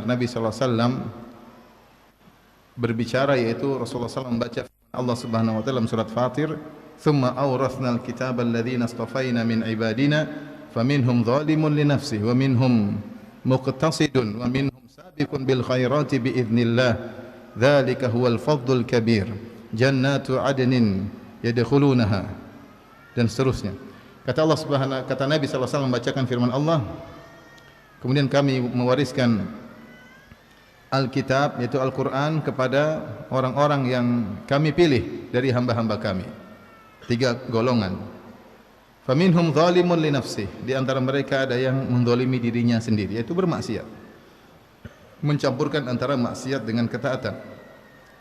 Nabi SAW berbicara, yaitu Rasulullah SAW membaca Allah Subhanahu wa taala dalam surat Fatir, "Tsumma awratsnal kitaba alladziina istafaina min ibadina faminhum zalimun li nafsihi wa minhum muqtasidun wa minhum sabiqun bil khairati bi idznillah dzalika huwal fadlul kabir jannatu adnin yadkhulunaha," dan seterusnya. Kata Nabi SAW membacakan firman Allah, kemudian kami mewariskan Alkitab, yaitu Al-Quran, kepada orang-orang yang kami pilih dari hamba-hamba kami. 3 golongan. Faminhum zalimun li nafsih, di antara mereka ada yang menzalimi dirinya sendiri, yaitu bermaksiat, mencampurkan antara maksiat dengan ketaatan.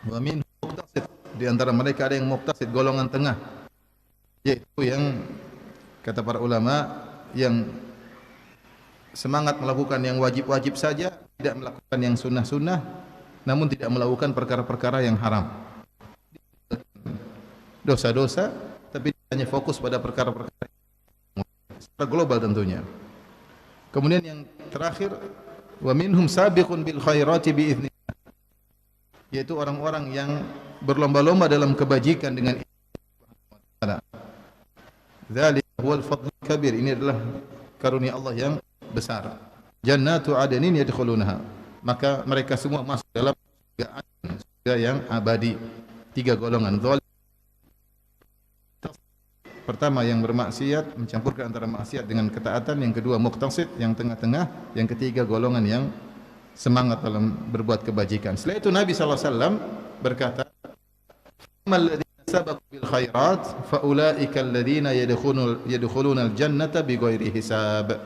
Wa minhum muqtasid, di antara mereka ada yang muqtasid, golongan tengah, yaitu yang kata para ulama yang semangat melakukan yang wajib-wajib saja, tidak melakukan yang sunnah-sunnah, namun tidak melakukan perkara-perkara yang haram. Dosa-dosa, tapi hanya fokus pada perkara-perkara secara global tentunya. Kemudian yang terakhir, wa minhum sabiqun bil khairati bi idznillah, yaitu orang-orang yang berlomba-lomba dalam kebajikan dengan Allah. Dzalika huwal fadlul kabir, ini adalah karunia Allah yang besar. Jannatu adnin yadkhulunaha, maka mereka semua masuk dalam surga yang abadi. 3 golongan. Pertama yang bermaksiat, mencampurkan antara maksiat dengan ketaatan. Yang kedua muqtasid, yang tengah-tengah. Yang ketiga golongan yang semangat dalam berbuat kebajikan. Setelah itu Nabi SAW berkata, "Alladzina sabaqu bil khairat fa ulaika alladzina yadkhulunal jannata bighairi hisab."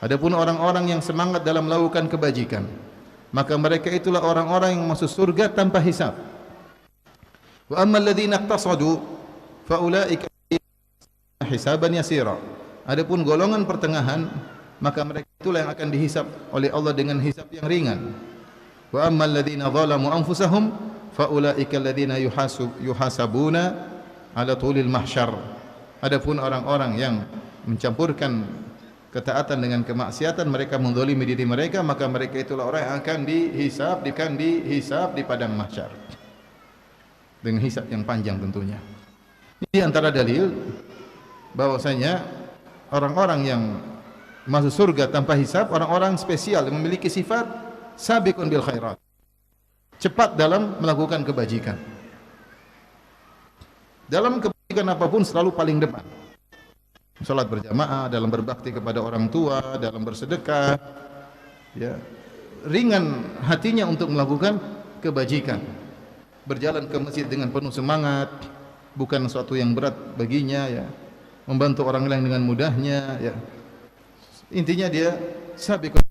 Adapun orang-orang yang semangat dalam melakukan kebajikan, maka mereka itulah orang-orang yang masuk surga tanpa hisab. Wa ammal ladzina iqtasadu fa ulaika hisaban yasira. Adapun golongan pertengahan, maka mereka itulah yang akan dihisab oleh Allah dengan hisab yang ringan. Wa ammal ladzina zalamu anfusahum fa ulaika alladzina yuhasabuna ala tulil mahsyar. Adapun orang-orang yang mencampurkan ketaatan dengan kemaksiatan, mereka menzalimi diri mereka, maka mereka itulah orang yang akan dihisab di padang mahsyar dengan hisab yang panjang tentunya. Ini antara dalil bahwasanya orang-orang yang masuk surga tanpa hisab, orang-orang spesial yang memiliki sifat sabiqun bil khairat, cepat dalam melakukan kebajikan. Dalam kebajikan apapun selalu paling depan. Salat berjamaah, dalam berbakti kepada orang tua, dalam bersedekah, ya, ringan hatinya untuk melakukan kebajikan. Berjalan ke masjid dengan penuh semangat, bukan suatu yang berat baginya, ya. Membantu orang lain dengan mudahnya, ya. Intinya dia sabiqun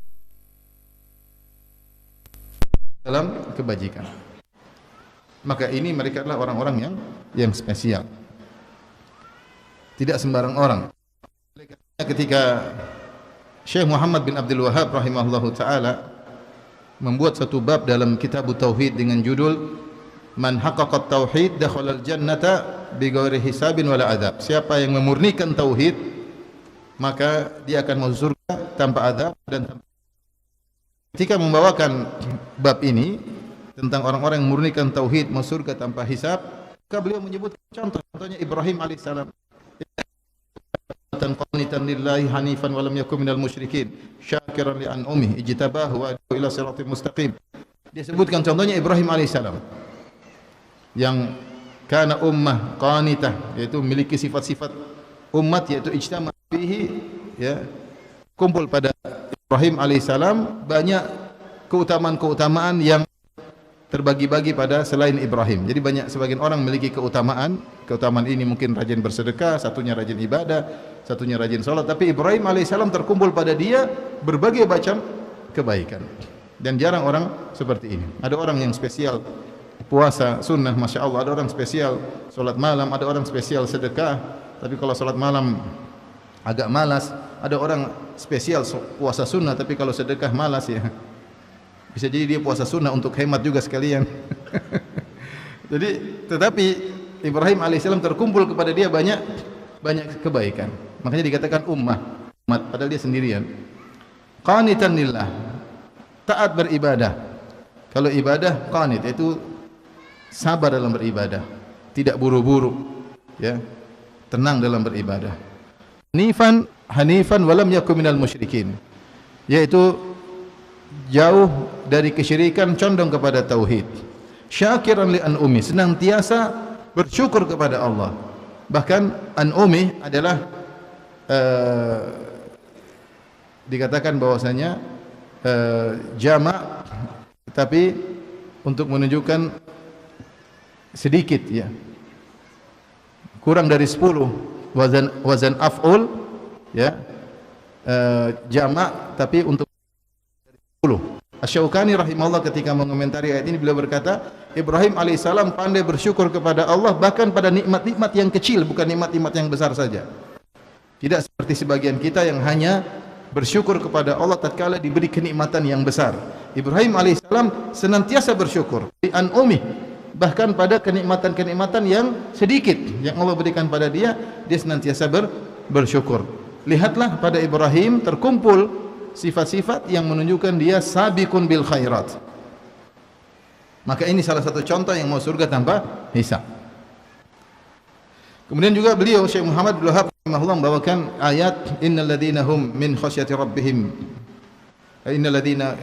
dalam kebajikan. Maka ini mereka adalah orang-orang yang spesial. Tidak sembarang orang. Ketika Syekh Muhammad bin Abdul Wahhab rahimahullahu taala membuat satu bab dalam kitab tauhid dengan judul Man haqqaqat tauhid dakhalal jannata bighairi hisabin wala adzab. Siapa yang memurnikan tauhid, maka dia akan masuk surga tanpa azab dan tanpa. Ketika membawakan bab ini tentang orang-orang yang memurnikan tauhid masuk surga tanpa hisab, maka beliau menyebut contohnya Ibrahim alaihissalam. Qanitan lillahi hanifan wa lam yakun minal musyrikin syakiran li an'umihi ijtabahu wa adahu ila siratal mustaqim. Dia sebutkan contohnya Ibrahim alaihissalam yang kana ummah qanitah, yaitu memiliki sifat-sifat umat, yaitu ijtama fihi, ya, kumpul pada Ibrahim alaihissalam banyak keutamaan-keutamaan yang terbagi-bagi pada selain Ibrahim. Jadi banyak, sebagian orang memiliki keutamaan ini mungkin rajin bersedekah, satunya rajin ibadah, satunya rajin salat, tapi Ibrahim alaihissalam terkumpul pada dia berbagai macam kebaikan. Dan jarang orang seperti ini. Ada orang yang spesial puasa sunnah, masya Allah. Ada orang spesial salat malam, ada orang spesial sedekah, tapi kalau salat malam agak malas. Ada orang spesial puasa sunnah, tapi kalau sedekah malas, ya. Bisa jadi dia puasa sunnah untuk hemat juga sekalian. Jadi, tetapi Ibrahim alaihissalam terkumpul kepada dia banyak kebaikan. Makanya dikatakan umat, padahal dia sendirian. Qanitan lillah, taat beribadah. Kalau ibadah qanit itu sabar dalam beribadah, tidak buru-buru, ya. Tenang dalam beribadah. Hanifan walam yakun minal musyrikin. Yaitu jauh dari kesyirikan, condong kepada tauhid. Syakiran li an'umi, senantiasa bersyukur kepada Allah. Bahkan an'umi adalah dikatakan bahwasanya jamak, tapi untuk menunjukkan sedikit, ya, kurang dari 10, wazan af'ul, ya, jamak tapi untuk 10. Asy-Syaukani rahimahullah ketika mengomentari ayat ini, beliau berkata, Ibrahim alaihissalam pandai bersyukur kepada Allah bahkan pada nikmat-nikmat yang kecil, bukan nikmat-nikmat yang besar saja. Tidak seperti sebagian kita yang hanya bersyukur kepada Allah tatkala diberi kenikmatan yang besar. Ibrahim alaihissalam senantiasa bersyukur di an'umi, bahkan pada kenikmatan-kenikmatan yang sedikit yang Allah berikan pada dia, dia senantiasa bersyukur. Lihatlah pada Ibrahim terkumpul sifat-sifat yang menunjukkan dia sabiqun bil khairat. Maka ini salah satu contoh yang mau surga tanpa hisab. Kemudian juga beliau Syekh Muhammad bin Wahab rahimahullah membawakan ayat innal ladzina hum min khasyati rabbihim innal ladzina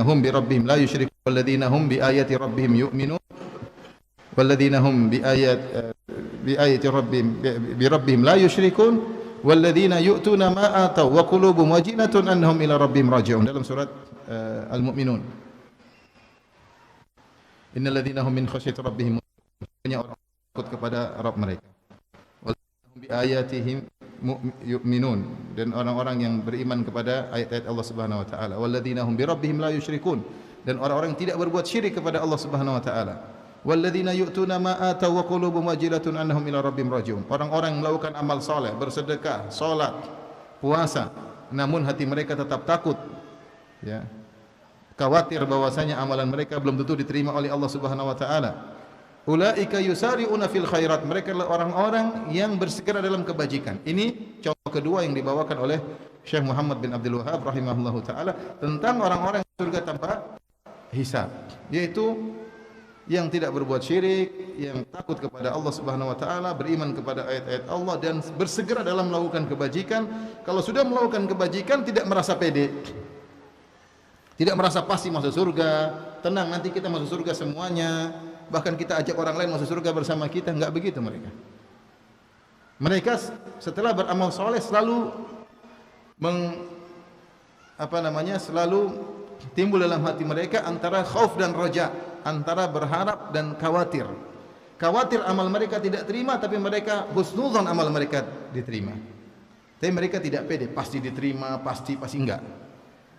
hum bi rabbihim la yusyrikun wal ladzina hum bi ayati rabbihim yu'minun wal ladzina hum bi ayati rabbihim la yusyrikun wal ladzina yu'tuna ma ataw wa qulubuhum wajilatun annahum ila rabbihim raji'un, dalam surat Al-Mu'minun. Innal ladzina hum min khasyati rabbihim, hanya orang takut kepada Rabb mereka. Wal ladzina hum bi ayatihim yu'minun, dan orang-orang yang beriman kepada ayat-ayat Allah Subhanahu wa taala. Wal ladzina hum bi rabbihim la yusyrikun, dan orang-orang yang tidak berbuat syirik kepada Allah Subhanahu wa taala. Wal ladzina yu'tuna ma ataw wa qulubuhum wajilatun annahum ila rabbihim raji'un, orang-orang yang melakukan amal saleh, bersedekah, salat, puasa, namun hati mereka tetap takut, ya, khawatir bahwasanya amalan mereka belum tentu diterima oleh Allah Subhanahu wa taala. Ulaika yusari'una fil khairat, mereka adalah orang-orang yang bersegera dalam kebajikan. Ini contoh kedua yang dibawakan oleh Syekh Muhammad bin Abdul Wahhab rahimahullahu taala tentang orang-orang surga tanpa hisab, yaitu yang tidak berbuat syirik, yang takut kepada Allah Subhanahu wa taala, beriman kepada ayat-ayat Allah dan bersegera dalam melakukan kebajikan. Kalau sudah melakukan kebajikan tidak merasa pede, tidak merasa pasti masuk surga, tenang nanti kita masuk surga semuanya, bahkan kita ajak orang lain masuk surga bersama kita. Enggak begitu mereka. Mereka setelah beramal soleh selalu selalu timbul dalam hati mereka antara khauf dan raja, antara berharap dan khawatir. Khawatir amal mereka tidak terima, tapi mereka husnuzan amal mereka diterima. Tapi mereka tidak pede, pasti diterima, pasti enggak.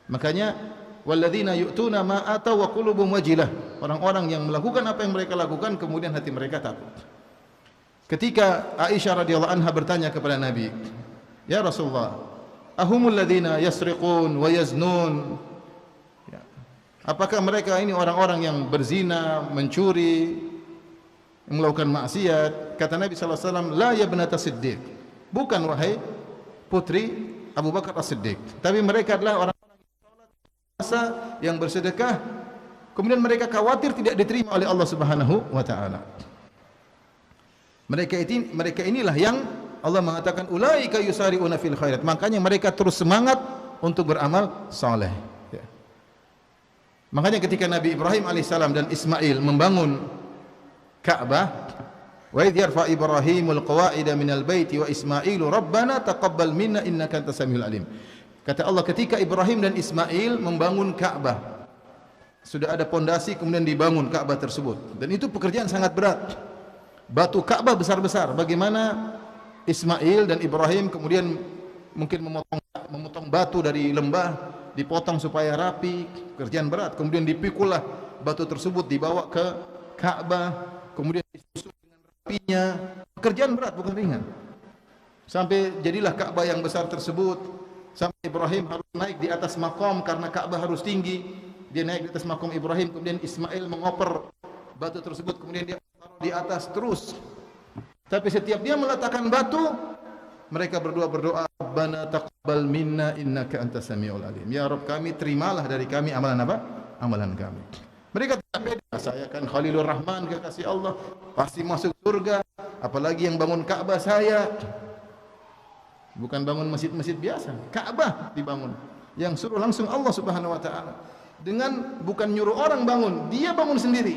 Makanya walladzina yu'tuna ma ataw wa qulubuhum wajilah, orang-orang yang melakukan apa yang mereka lakukan kemudian hati mereka takut. Ketika Aisyah radhiyallahu anha bertanya kepada Nabi, "Ya Rasulullah, ahumul ladzina yasriqun wa yaznun?" Ya. Apakah mereka ini orang-orang yang berzina, mencuri, melakukan maksiat? Kata Nabi sallallahu alaihi wasallam, "La ya ibnata Siddiq." Bukan wahai putri Abu Bakar As-Siddiq, tapi mereka adalah orang yang bersedekah, kemudian mereka khawatir tidak diterima oleh Allah Subhanahu wa taala. Mereka inilah yang Allah mengatakan ulaika yusari'una fil khairat, makanya mereka terus semangat untuk beramal saleh. Ya. Makanya ketika Nabi Ibrahim alaihissalam dan Ismail membangun Ka'bah, wa idh yarfa Ibrahimul qawa'ida minal baiti wa Ismailu rabbana taqabbal minna innaka antas samiul alim. Kata Allah, ketika Ibrahim dan Ismail membangun Ka'bah, sudah ada pondasi kemudian dibangun Ka'bah tersebut, dan itu pekerjaan sangat berat. Batu Ka'bah besar-besar. Bagaimana Ismail dan Ibrahim kemudian mungkin memotong batu dari lembah, dipotong supaya rapi, pekerjaan berat. Kemudian dipikullah batu tersebut dibawa ke Ka'bah, kemudian disusun dengan rapinya. Pekerjaan berat, bukan ringan. Sampai jadilah Ka'bah yang besar tersebut. Sampai Ibrahim harus naik di atas makom karena Ka'bah harus tinggi. Dia naik di atas makom Ibrahim, kemudian Ismail mengoper batu tersebut, kemudian dia taruh di atas terus. Tapi setiap dia meletakkan batu, mereka berdua berdoa, Rabbana taqabbal minna innaka antas samiul alim. Ya Rabb kami, terimalah dari kami amalan apa? Amalan kami. Mereka tidak beda, saya kan Khalilur Rahman, kekasih Allah, pasti masuk surga. Apalagi yang bangun Ka'bah saya. Bukan bangun masjid-masjid biasa, Ka'bah dibangun. Yang suruh langsung Allah Subhanahu wa taala. Dengan bukan nyuruh orang bangun, dia bangun sendiri.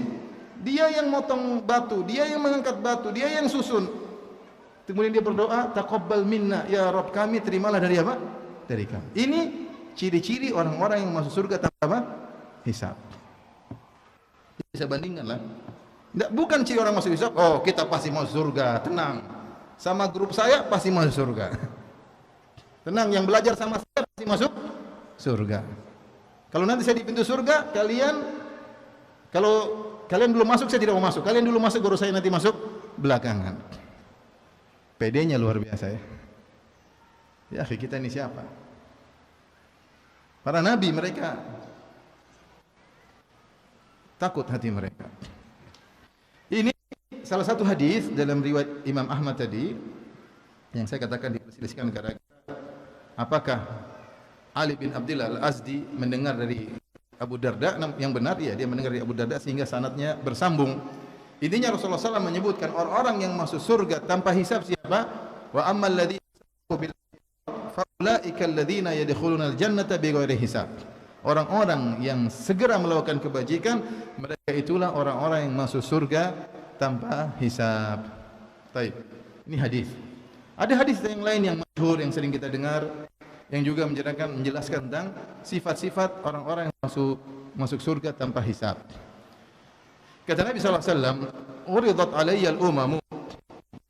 Dia yang motong batu, dia yang mengangkat batu, dia yang susun. Kemudian dia berdoa, taqabbal minna, ya Rabb kami, terimalah dari apa? Dari kami. Ini ciri-ciri orang-orang yang masuk surga tanpa apa? Hisab. Bisa bandingkan lah. Bukan ciri orang masuk hisab, oh kita pasti masuk surga, tenang. Sama grup saya pasti masuk surga. Tenang, yang belajar sama saya pasti masuk surga. Kalau nanti saya di pintu surga, kalau kalian belum masuk, saya tidak mau masuk. Kalian dulu masuk, baru saya nanti masuk belakangan. PD-nya luar biasa ya. Ya, kita ini siapa? Para nabi mereka takut hati mereka. Ini salah satu hadis dalam riwayat Imam Ahmad tadi yang saya katakan diperselisihkan gara-gara apakah Ali bin Abdullah Al-Azdi mendengar dari Abu Darda. Yang benar ya, dia mendengar dari Abu Darda sehingga sanadnya bersambung. Intinya Rasulullah SAW menyebutkan orang-orang yang masuk surga tanpa hisab siapa? Wa ammal ladzina bil fa ulaika alladzina yadkhuluna al-jannata bighairi hisab. Orang-orang yang segera melakukan kebajikan, mereka itulah orang-orang yang masuk surga tanpa hisab. Baik. Ini hadis. Ada hadis yang lain yang masyhur yang sering kita dengar yang juga menjelaskan tentang sifat-sifat orang-orang yang masuk surga tanpa hisab. Kata Nabi sallallahu alaihi wasallam, "Uridat alayya al-umamu."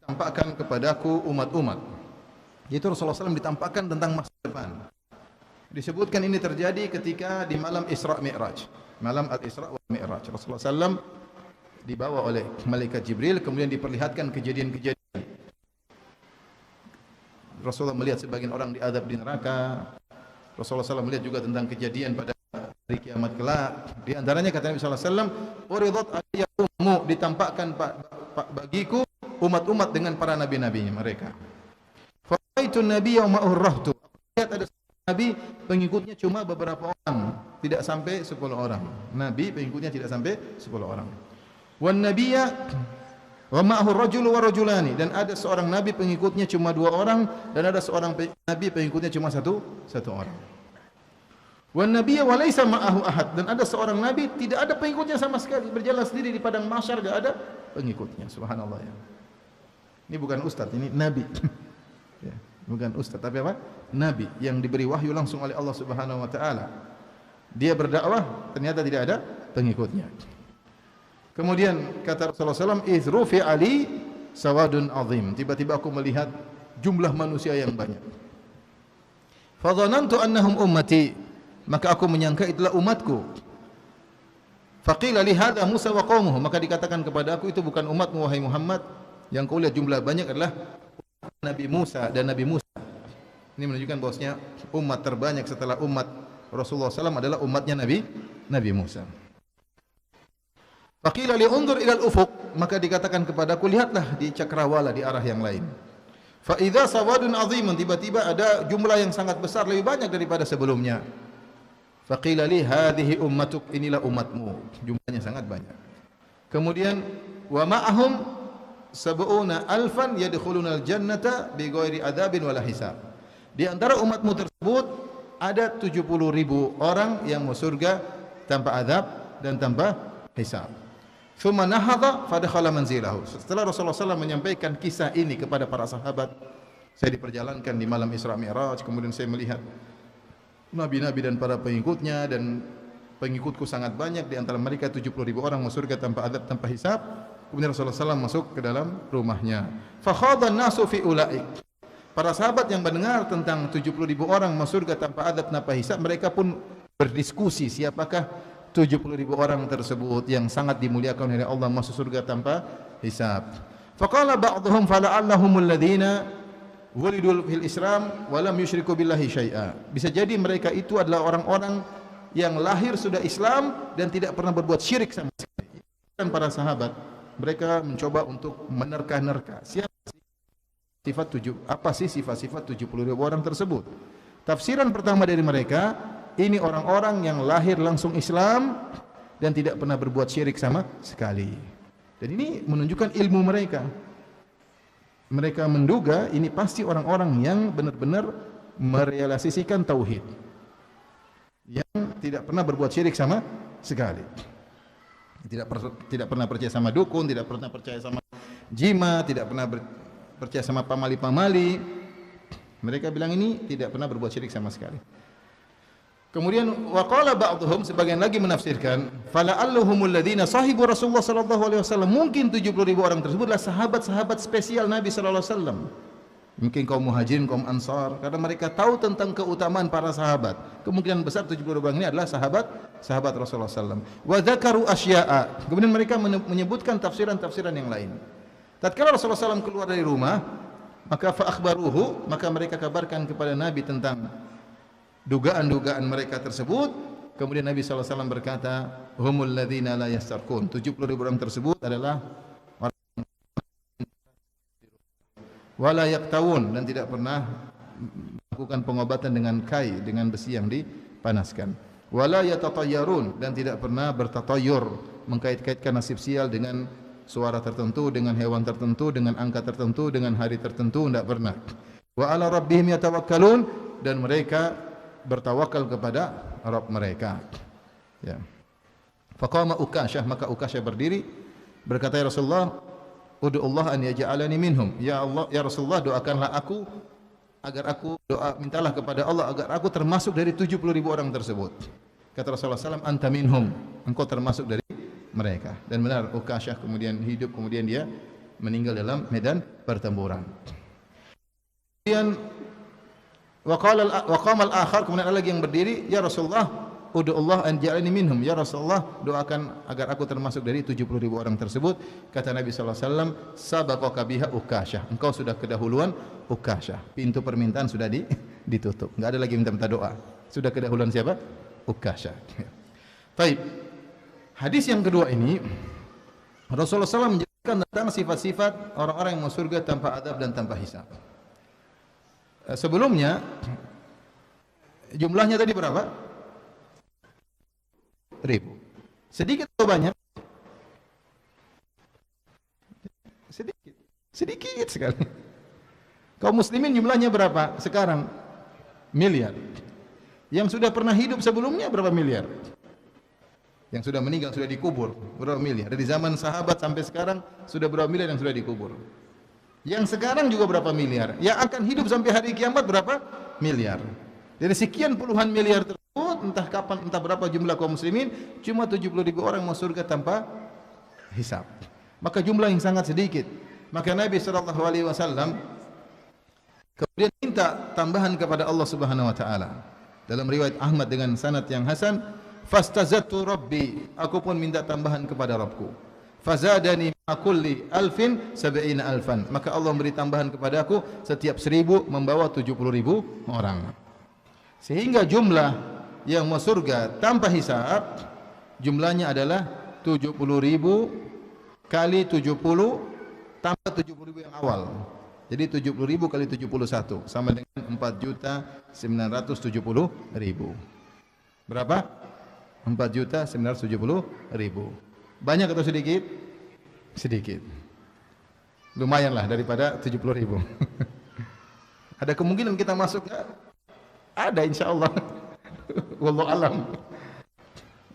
Tampakkan kepadaku umat-umat. Itu Rasulullah SAW ditampakkan tentang masa depan. Disebutkan ini terjadi ketika di malam Isra Mi'raj. Malam Al-Isra wal Mi'raj. Rasulullah SAW dibawa oleh malaikat Jibril, kemudian diperlihatkan kejadian-kejadian. Rasulullah melihat sebagian orang diadab di neraka. Rasulullah SAW melihat juga tentang kejadian pada hari kiamat kelak. Di antaranya kata Nabi sallallahu alaihi wasallam, "Uridat alayya ummu," ditampakkan bagiku umat-umat dengan para nabi-nabinya mereka. Fa'aitu nabiyya wa ma'ur rahtu. Lihat ada nabi pengikutnya cuma beberapa orang, tidak sampai 10 orang. Nabi pengikutnya tidak sampai 10 orang. Wan nabiyya wa ma'ahu rajulu wa rajulani, dan ada seorang nabi pengikutnya cuma 2 orang, dan ada seorang nabi pengikutnya cuma satu orang. Wan nabiyya wa laisa ma'ahu ahad, dan ada seorang nabi tidak ada pengikutnya sama sekali, berjalan sendiri di padang mahsyar, enggak ada pengikutnya. Subhanallah ya. Ini bukan ustaz, ini nabi. Ya, bukan ustaz tapi apa? Nabi yang diberi wahyu langsung oleh Allah Subhanahu wa taala. Dia berdakwah, ternyata tidak ada pengikutnya. Kemudian kata Rasulullah SAW, "Izrufi ali sawadun azim." Tiba-tiba aku melihat jumlah manusia yang banyak. Fadhanantu annahum ummati, maka aku menyangka itulah umatku. Faqila li hadza Musa wa qaumuhu, maka dikatakan kepada aku itu bukan umatmu wahai Muhammad, yang kau lihat jumlah banyak adalah Nabi Musa dan Nabi Musa. Ini menunjukkan bahwasanya umat terbanyak setelah umat Rasulullah SAW adalah umatnya Nabi Musa. Faqila li undur ila al-ufuq, maka dikatakan kepadaku lihatlah di cakrawala, di arah yang lain. Fa idza sawadun azimun, tiba-tiba ada jumlah yang sangat besar, lebih banyak daripada sebelumnya. Faqila li hadhihi ummatuk, inilah umatmu, jumlahnya sangat banyak. Kemudian wa ma'ahum sab'una alfan yadkhuluna al-jannata bighairi adzabin wala hisab. Di antara umatmu tersebut ada 70.000 orang yang masuk surga tanpa azab dan tanpa hisab. Thumma nahadha fadakhala manzilahu. Setelah Rasulullah SAW menyampaikan kisah ini kepada para sahabat, saya diperjalankan di malam Isra Mi'raj, kemudian saya melihat nabi-nabi dan para pengikutnya, dan pengikutku sangat banyak, di antara mereka 70.000 orang masuk surga tanpa azab, tanpa hisab. Kemudian Rasulullah SAW masuk ke dalam rumahnya. Fakhadhan nasu fi ulaik. Para sahabat yang mendengar tentang 70.000 orang masuk surga tanpa azab, tanpa hisab, mereka pun berdiskusi siapakah 70.000 orang tersebut yang sangat dimuliakan oleh Allah masuk surga tanpa hisab. Faqala ba'dhum fala'allahumul ladzina wulidul fil Islam wa lam yusyriku billahi syai'a. Bisa jadi mereka itu adalah orang-orang yang lahir sudah Islam dan tidak pernah berbuat syirik sama sekali. Dan para sahabat mereka mencoba untuk menerka-nerka apa sih sifat-sifat 70.000 orang tersebut? Tafsiran pertama dari mereka, ini orang-orang yang lahir langsung Islam dan tidak pernah berbuat syirik sama sekali. Dan ini menunjukkan ilmu mereka. Mereka menduga ini pasti orang-orang yang benar-benar merealisasikan tauhid, yang tidak pernah berbuat syirik sama sekali. Tidak pernah percaya sama dukun, tidak pernah percaya sama jima, tidak pernah percaya sama pamali-pamali. Mereka bilang ini tidak pernah berbuat syirik sama sekali. Kemudian waqala ba'dhum, sebagian lagi menafsirkan, fala'alluhumul ladzina sahibu Rasulullah sallallahu alaihi wasallam, mungkin 70.000 orang tersebutlah sahabat-sahabat spesial Nabi sallallahu alaihi wasallam. Mungkin kaum Muhajirin, kaum Ansar, karena mereka tahu tentang keutamaan para sahabat. Kemungkinan besar 70 orang ini adalah sahabat Rasulullah SAW. Wa dzakaru asya'a. Kemudian mereka menyebutkan tafsiran-tafsiran yang lain. Tatkala Rasulullah SAW keluar dari rumah, maka fa akhbaruhu, maka mereka kabarkan kepada Nabi tentang dugaan-dugaan mereka tersebut. Kemudian Nabi SAW berkata, humul ladzina la yastarqun. 70.000 orang tersebut adalah wala yaktawun, dan tidak pernah melakukan pengobatan dengan kai, dengan besi yang dipanaskan. Wala yatatayyarun, dan tidak pernah bertatayyur, mengkait-kaitkan nasib sial dengan suara tertentu, dengan hewan tertentu, dengan angka tertentu, dengan hari tertentu, tidak pernah. Wa ala rabbihim yatawakkalun, dan mereka bertawakal kepada Rabb mereka. Ya. Faqama Ukasyah, maka Ukasyah berdiri berkata, ya Rasulullah, ud'u Allah an yaj'alani minhum. Ya Allah, ya Rasulullah, doakanlah aku agar aku mintalah kepada Allah agar aku termasuk dari 70.000 orang tersebut. Kata Rasulullah SAW, anta minhum, engkau termasuk dari mereka. Dan benar, Ukasyah kemudian hidup, kemudian dia meninggal dalam medan pertempuran. Kemudian waqama al-akhar, kemudian ada lagi yang berdiri, ya Rasulullah, ud'u Allah an ja'alni minhum. Ya Rasulullah, doakan agar aku termasuk dari 70.000 orang tersebut. Kata Nabi sallallahu alaihi wasallam, sabaqaka biha Ukasyah. Engkau sudah kedahuluan Ukasyah. Pintu permintaan sudah ditutup. Enggak ada lagi minta-minta doa. Sudah kedahuluan siapa? Ukasyah. Baik. Hadis yang kedua ini Rasulullah SAW menjelaskan tentang sifat-sifat orang-orang yang masuk surga tanpa adab dan tanpa hisab. Sebelumnya jumlahnya tadi berapa? 1.000. Sedikit atau banyak? Sedikit sekali. Kaum muslimin jumlahnya berapa sekarang? Miliar. Yang sudah pernah hidup sebelumnya berapa miliar? Yang sudah meninggal, sudah dikubur berapa miliar? Dari zaman sahabat sampai sekarang sudah berapa miliar yang sudah dikubur? Yang sekarang juga berapa miliar? Yang akan hidup sampai hari kiamat berapa miliar? Dari sekian puluhan miliar tersebut, entah kapan, entah berapa jumlah kaum muslimin, cuma 70.000 orang masuk surga tanpa hisab. Maka jumlah yang sangat sedikit. Maka Nabi SAW kemudian minta tambahan kepada Allah Subhanahu Wa Taala. Dalam riwayat Ahmad dengan sanad yang hasan, fastazattu rabbi, aku pun minta tambahan kepada Rabbku. Fazadani ma kulli alfin sab'ina alfan. Maka Allah memberi tambahan kepadaku, setiap 1.000 membawa 70.000 orang. Sehingga jumlah yang masuk surga tanpa hisab jumlahnya adalah 70.000 kali 70 tambah 70.000 yang awal. Jadi 70.000 kali 71 sama dengan 4.970.000. Berapa? 4.970.000. Banyak atau sedikit? Sedikit. Lumayanlah daripada 70.000. Ada kemungkinan kita masuk? Ada, insyaallah. Wallahu alam.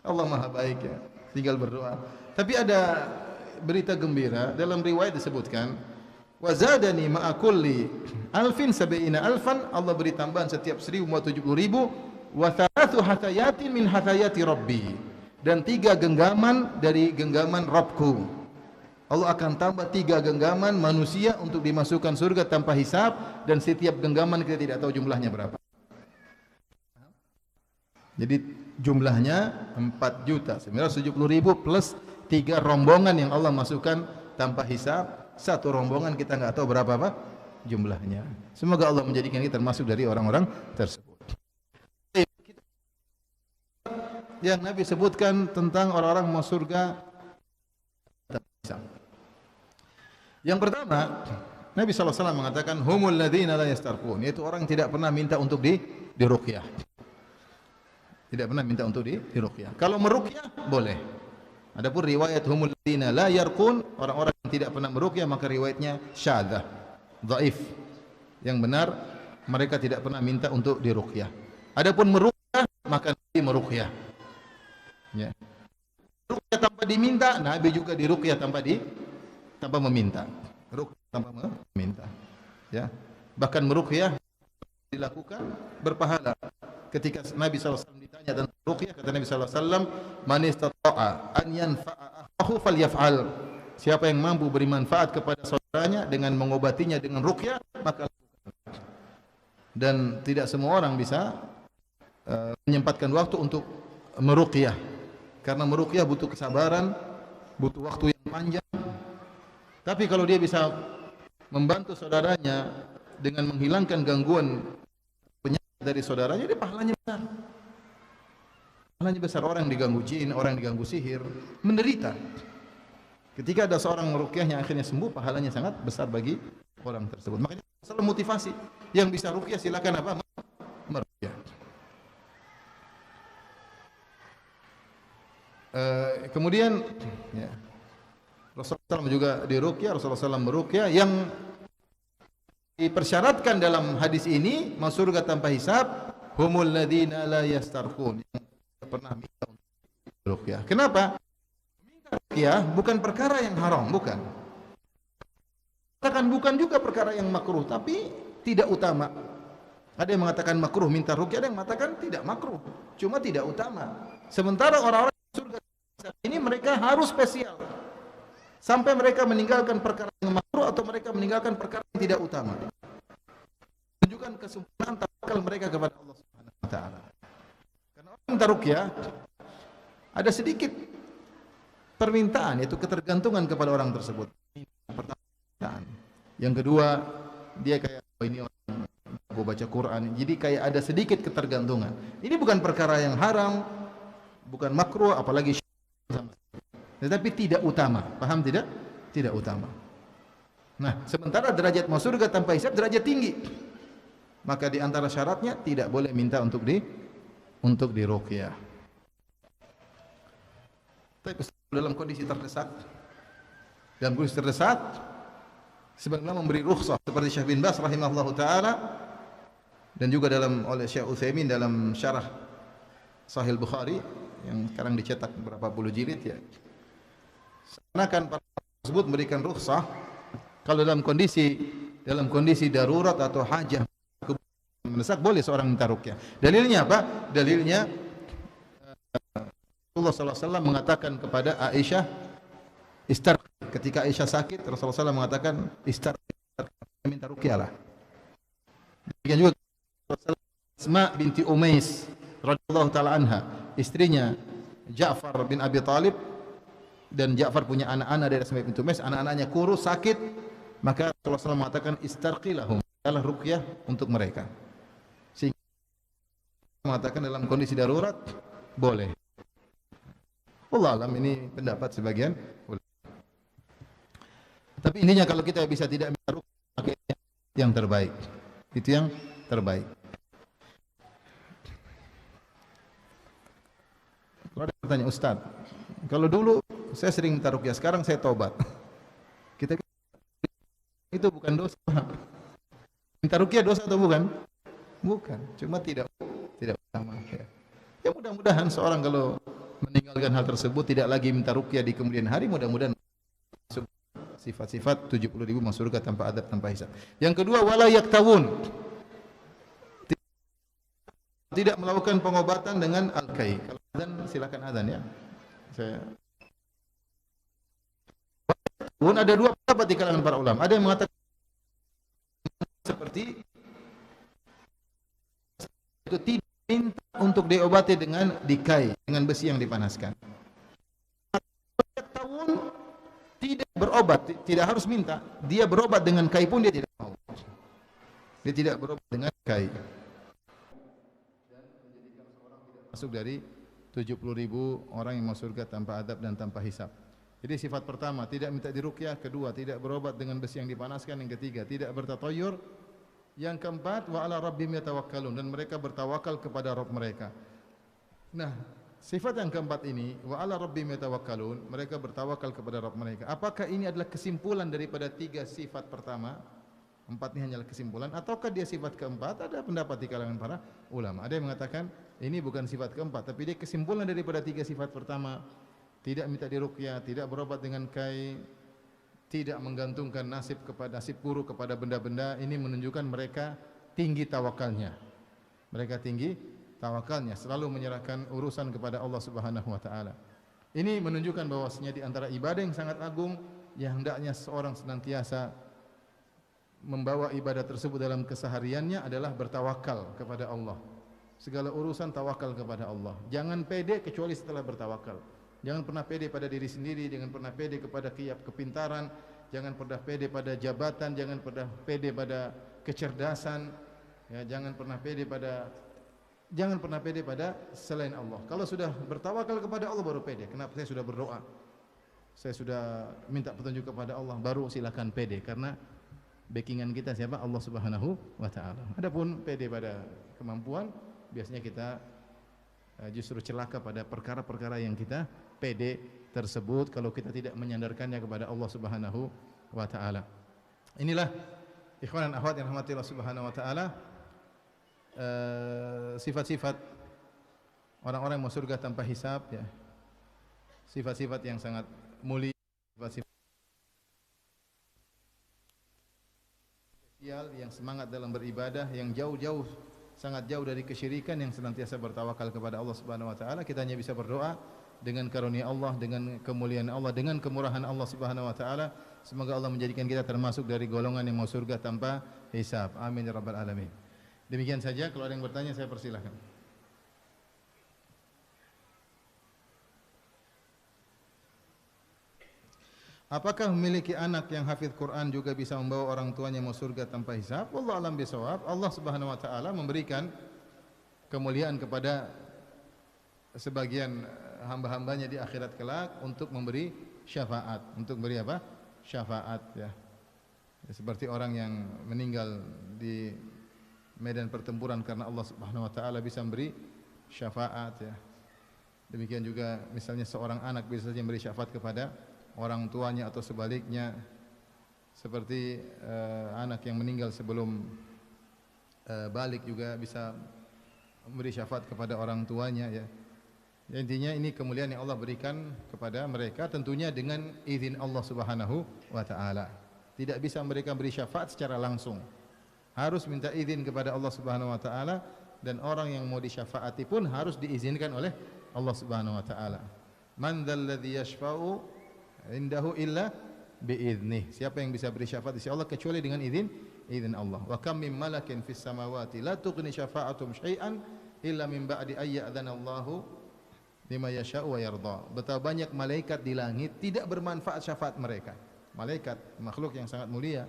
Allah Maha baik ya. Tinggal berdoa. Tapi ada berita gembira dalam riwayat disebutkan, wa zadani ma'a kulli alfin sab'ina alfan, Allah beri tambahan setiap 1.070.000, wa thalathu hatayatin min hatayati rabbi, dan 3 genggaman dari genggaman Rabbku. Allah akan tambah 3 genggaman manusia untuk dimasukkan surga tanpa hisab, dan setiap genggaman kita tidak tahu jumlahnya berapa. Jadi jumlahnya 4.970.000 plus 3 rombongan yang Allah masukkan tanpa hisab. Satu rombongan kita nggak tahu berapa apa jumlahnya. Semoga Allah menjadikan kita termasuk dari orang-orang tersebut. Yang Nabi sebutkan tentang orang-orang masuk surga tanpa hisab. Yang pertama, Nabi SAW mengatakan humul ladzina la yastarqun, yaitu orang yang tidak pernah minta untuk diruqyah. Tidak pernah minta untuk diruqyah. Kalau meruqyah boleh. Adapun riwayat humul ladzina la yarqun, orang-orang yang tidak pernah meruqyah, maka riwayatnya syadzah, dhaif. Yang benar mereka tidak pernah minta untuk diruqyah. Adapun meruqyah, maka Nabi meruqyah. Ya. Ruqyah tanpa diminta, Nabi juga diruqyah tanpa meminta. Ruqyah tanpa meminta. Ya. Bahkan meruqyah dilakukan berpahala. Ketika Nabi SAW ditanya tentang ruqyah, kata Nabi SAW, "Man istata'a an yanfa'a akhahu falyaf'al." Siapa yang mampu beri manfaat kepada saudaranya dengan mengobatinya dengan ruqyah, maka lakukan. Dan tidak semua orang bisa menyempatkan waktu untuk meruqyah. Karena meruqyah butuh kesabaran, butuh waktu yang panjang. Tapi kalau dia bisa membantu saudaranya dengan menghilangkan gangguan penyakit dari saudaranya, dia pahalanya besar. Pahalanya besar. Orang diganggu jin, orang diganggu sihir, menderita. Ketika ada seorang meruqyahnya akhirnya sembuh, pahalanya sangat besar bagi orang tersebut. Makanya selalu motivasi. Yang bisa ruqyah silakan apa? Meruqyah. Kemudian ya, Rasulullah SAW juga diruqyah, Rasulullah SAW meruqyah. Yang dipersyaratkan dalam hadis ini masuk surga tanpa hisab, humul ladzina la yastarqun, yang tidak pernah minta untuk ruqyah. Kenapa? Minta ruqyah bukan perkara yang haram, bukan. Katakan bukan juga perkara yang makruh, tapi tidak utama. Ada yang mengatakan makruh minta ruqyah, ada yang mengatakan tidak makruh, cuma tidak utama. Sementara orang-orang surga ini mereka harus spesial sampai mereka meninggalkan perkara yang makruh atau mereka meninggalkan perkara yang tidak utama. Tunjukkan kesempurnaan tawakal mereka kepada Allah Subhanahu wa taala. Karena orang minta ruqyah ada sedikit permintaan, yaitu ketergantungan kepada orang tersebut. Pertanyaan. Yang kedua, dia kayak ini orang gua baca Quran, jadi kayak ada sedikit ketergantungan. Ini bukan perkara yang haram, bukan makruh, apalagi tetapi tidak utama. Paham tidak? Tidak utama. Nah, sementara derajat masuk surga tanpa hisab derajat tinggi. Maka di antara syaratnya tidak boleh minta untuk diruqyah. Tapi dalam kondisi terdesak, sebagian ulama memberi rukhsah seperti Syekh bin Baz rahimahullahu taala dan juga oleh Syekh Utsaimin dalam syarah Sahih Bukhari yang sekarang dicetak berapa puluh jilid ya. Seakan para tersebut memberikan rukhsah kalau dalam kondisi darurat atau hajah mendesak boleh seorang minta ruqyah. Dalilnya apa? Dalilnya Rasulullah SAW mengatakan kepada Aisyah, istarqi. Ketika Aisyah sakit, Rasulullah SAW mengatakan istarqi, minta ruqyahlah. Demikian juga Asma binti Umais radhiyallahu taala anha, istrinya Ja'far bin Abi Thalib, dan Ja'far punya anak-anak dari Asma binti Umais, anak-anaknya kurus, sakit, maka Rasulullah SAW mengatakan istarqi lahum, adalah ruqyah untuk mereka. Sehingga mengatakan dalam kondisi darurat boleh. Allah alam, ini pendapat sebagian ulama. Tapi intinya kalau kita bisa tidak minta ruqyah, maka yang terbaik. Itu yang terbaik. Kalau ada pertanyaan, Ustaz, kalau dulu saya sering minta ruqyah, sekarang saya tobat. Kita itu bukan dosa. Minta ruqyah dosa atau bukan? Bukan, cuma tidak utama. Ya mudah-mudahan seorang kalau meninggalkan hal tersebut tidak lagi minta ruqyah di kemudian hari, mudah-mudahan masuk sifat-sifat 70.000 masuk surga tanpa adab, tanpa hisab. Yang kedua, wala yaktawun, tidak melakukan pengobatan dengan al-kai. Kalau adzan silakan adzan ya. Ada dua pendapat di kalangan para ulama. Ada yang mengatakan seperti itu, tidak minta untuk diobati dengan dikai, dengan besi yang dipanaskan. Tahun tidak berobat, tidak harus minta. Dia berobat dengan kai pun dia tidak mau. Dia tidak berobat dengan kai. Masuk dari 70.000 orang yang masuk surga tanpa adab dan tanpa hisab. Jadi sifat pertama, tidak minta diruqyah. Kedua, tidak berobat dengan besi yang dipanaskan. Yang ketiga, tidak bertatoyur. Yang keempat, wa ala rabbihim yatawakkalun, dan mereka bertawakal kepada Rabb mereka. Nah, sifat yang keempat ini, wa ala rabbihim yatawakkalun, mereka bertawakal kepada Rabb mereka. Apakah ini adalah kesimpulan daripada tiga sifat pertama? Empat ini hanyalah kesimpulan, ataukah dia sifat keempat? Ada pendapat di kalangan para ulama. Ada yang mengatakan ini bukan sifat keempat, tapi dia kesimpulan daripada tiga sifat pertama. Tidak minta diruqyah, tidak berobat dengan kai, tidak menggantungkan nasib buruk kepada benda-benda. Ini menunjukkan mereka tinggi tawakalnya. Mereka tinggi tawakalnya, selalu menyerahkan urusan kepada Allah Subhanahu wa taala. Ini menunjukkan bahwasanya di antara ibadah yang sangat agung yang hendaknya seorang senantiasa membawa ibadah tersebut dalam kesehariannya adalah bertawakal kepada Allah. Segala urusan tawakal kepada Allah. Jangan pede kecuali setelah bertawakal. Jangan pernah pede pada diri sendiri, jangan pernah pede kepada kepintaran, jangan pernah pede pada jabatan, jangan pernah pede pada kecerdasan, ya, jangan pernah pede pada selain Allah. Kalau sudah bertawakal kepada Allah baru pede. Kenapa? Saya sudah berdoa, saya sudah minta petunjuk kepada Allah, baru silakan pede, karena backingan kita siapa? Allah Subhanahu wa taala. Adapun pede pada kemampuan, biasanya kita justru celaka pada perkara-perkara yang kita pede tersebut kalau kita tidak menyandarkannya kepada Allah Subhanahu wa taala. Inilah ikhwan dan akhwat yang rahmati Allah Subhanahu wa taala, sifat-sifat orang-orang yang mau surga tanpa hisab, ya. Sifat-sifat yang sangat mulia, sifat-sifat spesial, yang semangat dalam beribadah, yang sangat jauh dari kesyirikan, yang senantiasa bertawakal kepada Allah Subhanahu wa taala. Kita hanya bisa berdoa dengan karunia Allah, dengan kemuliaan Allah, dengan kemurahan Allah Subhanahu wa taala. Semoga Allah menjadikan kita termasuk dari golongan yang mau surga tanpa hisab. Amin ya rabbal alamin. Demikian saja, kalau ada yang bertanya saya persilahkan. Apakah memiliki anak yang hafidz Quran juga bisa membawa orang tuanya mau surga tanpa hisab? Wallahu a'lam bishawab. Allah Subhanahu wa taala memberikan kemuliaan kepada sebagian hamba-hambanya di akhirat kelak untuk memberi syafaat. Untuk beri apa? Syafaat, ya. Seperti orang yang meninggal di medan pertempuran karena Allah Subhanahu wa taala bisa memberi syafaat, ya. Demikian juga misalnya seorang anak bisa saja memberi syafaat kepada orang tuanya atau sebaliknya, seperti anak yang meninggal sebelum balik juga bisa memberi syafaat kepada orang tuanya, ya. Intinya ini kemuliaan yang Allah berikan kepada mereka, tentunya dengan izin Allah Subhanahu wa taala. Tidak bisa mereka beri syafaat secara langsung, harus minta izin kepada Allah Subhanahu wa taala, dan orang yang mau disyafaati pun harus diizinkan oleh Allah Subhanahu wa taala. Man dzalladzi yashfa'u indahu illa biiznih. Siapa yang bisa beri syafaat di sisi Allah kecuali dengan izin Allah. Wa kam min malakin fis samawati la tughni syafa'atum syai'an illa min ba'di ay ya'dzana Allahu lima yasha'u wa yarda. Betapa banyak malaikat di langit tidak bermanfaat syafaat mereka. Malaikat, makhluk yang sangat mulia,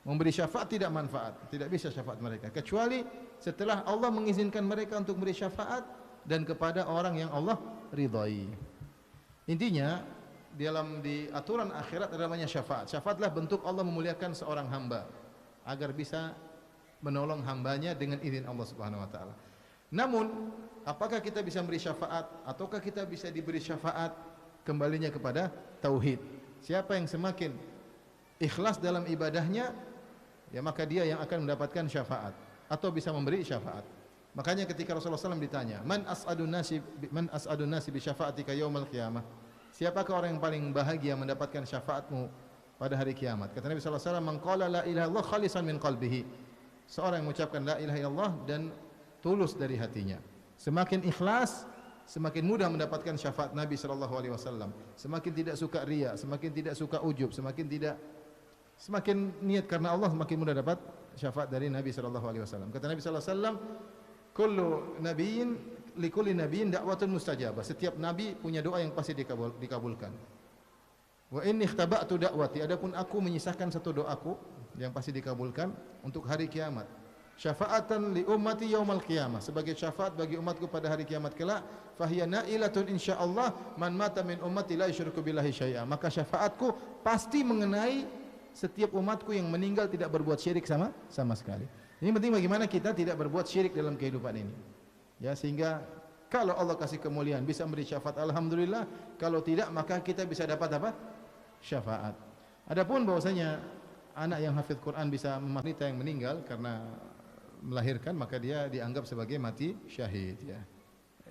memberi syafaat tidak manfaat, tidak bisa syafaat mereka kecuali setelah Allah mengizinkan mereka untuk beri syafaat dan kepada orang yang Allah ridhai. Intinya di aturan akhirat ada namanya syafaat. Syafaatlah bentuk Allah memuliakan seorang hamba agar bisa menolong hambanya dengan izin Allah Subhanahu wa taala. Namun, apakah kita bisa memberi syafaat ataukah kita bisa diberi syafaat, kembalinya kepada tauhid. Siapa yang semakin ikhlas dalam ibadahnya, ya maka dia yang akan mendapatkan syafaat atau bisa memberi syafaat. Makanya ketika Rasulullah SAW ditanya, man as'adun nasi bi syafaatika yaumal qiyamah? Siapakah orang yang paling bahagia mendapatkan syafaatmu pada hari kiamat? Kata Nabi sallallahu alaihi wasallam, "Man qala la ilaha illallah khalisan min qalbihi." Seorang yang mengucapkan la ilaha illallah dan tulus dari hatinya. Semakin ikhlas, semakin mudah mendapatkan syafaat Nabi sallallahu alaihi wasallam. Semakin tidak suka riya, semakin tidak suka ujub, semakin niat karena Allah, semakin mudah dapat syafaat dari Nabi sallallahu alaihi wasallam. Kata Nabi sallallahu alaihi wasallam, kullu nabiyyin likulli nabiyyin da'watun mustajabah. Setiap nabi punya doa yang pasti dikabulkan. Wa inni ikhtaba'tu da'wati, adapun aku menyisakan satu doaku yang pasti dikabulkan untuk hari kiamat. syafa'atan li ummati yaumal qiyamah, sebagai syafaat bagi umatku pada hari kiamat kelak. Fahiya nailatun insyaallah man mata min ummati la yusyriku billahi syai'a. Maka syafaatku pasti mengenai setiap umatku yang meninggal tidak berbuat syirik sama sekali. Ini penting bagaimana kita tidak berbuat syirik dalam kehidupan ini. Ya, sehingga kalau Allah kasih kemuliaan bisa memberi syafaat, alhamdulillah. Kalau tidak, maka kita bisa dapat apa? Syafaat. Adapun bahwasanya anak yang hafidz Quran bisa wanita yang meninggal karena melahirkan, maka dia dianggap sebagai mati syahid, ya.